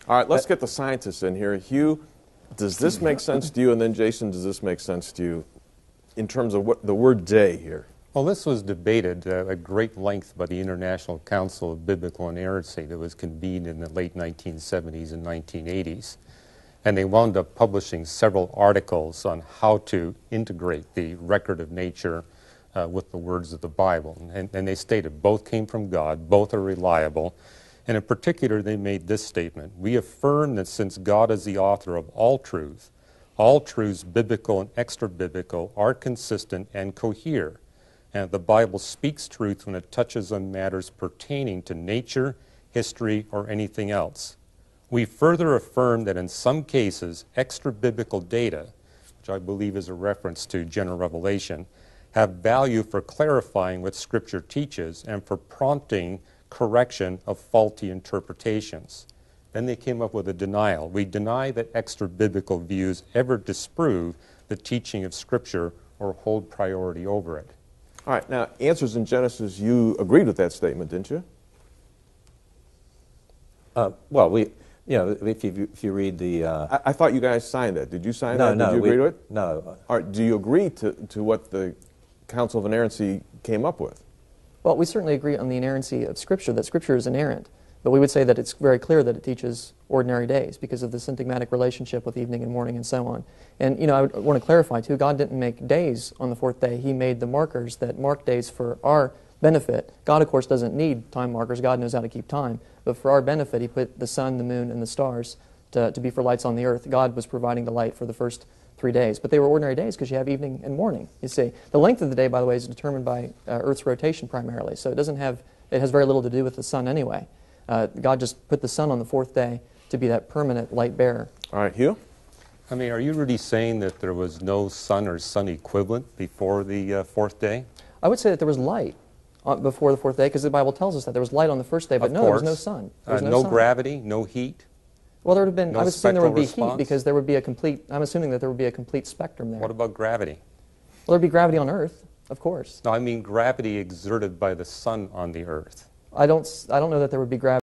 All right, let's get the scientists in here. Hugh, does this make sense to you? And then Jason, does this make sense to you in terms of what the word day here? Well, this was debated at great length by the International Council of Biblical Inerrancy that was convened in the late 1970s and 1980s. And they wound up publishing several articles on how to integrate the record of nature with the words of the Bible. And they stated both came from God, both are reliable. And in particular, they made this statement: we affirm that since God is the author of all truths, biblical and extra-biblical, are consistent and cohere. And the Bible speaks truth when it touches on matters pertaining to nature, history, or anything else. We further affirm that in some cases, extra-biblical data, which I believe is a reference to general revelation, have value for clarifying what Scripture teaches and for prompting correction of faulty interpretations. Then they came up with a denial. We deny that extra-biblical views ever disprove the teaching of Scripture or hold priority over it. All right, now, Answers in Genesis, you agreed with that statement, didn't you? Well, if you read the... I thought you guys signed that. Did you sign that? Did you agree to it? No. All right, do you agree to what the Council of Inerrancy came up with? Well, we certainly agree on the inerrancy of Scripture, that Scripture is inerrant. But we would say that it's very clear that it teaches ordinary days because of the syntagmatic relationship with evening and morning and so on. And, I would want to clarify, too, God didn't make days on the fourth day. He made the markers that mark days for our benefit. God, of course, doesn't need time markers. God knows how to keep time. But for our benefit, He put the sun, the moon, and the stars to be for lights on the earth. God was providing the light for the first 3 days. But they were ordinary days because you have evening and morning, you see. The length of the day, by the way, is determined by Earth's rotation primarily. So it has very little to do with the sun anyway. God just put the sun on the fourth day to be that permanent light bearer. All right, Hugh? I mean, are you really saying that there was no sun or sun equivalent before the fourth day? I would say that there was light before the fourth day because the Bible tells us that there was light on the first day, but no, there was no sun. No gravity, no heat? Well, there would have been, no I would assume there would be response? heat because there would be a complete, I'm assuming that there would be a complete spectrum there. What about gravity? Well, there would be gravity on Earth, of course. No, I mean gravity exerted by the sun on the earth. I don't know that there would be gravity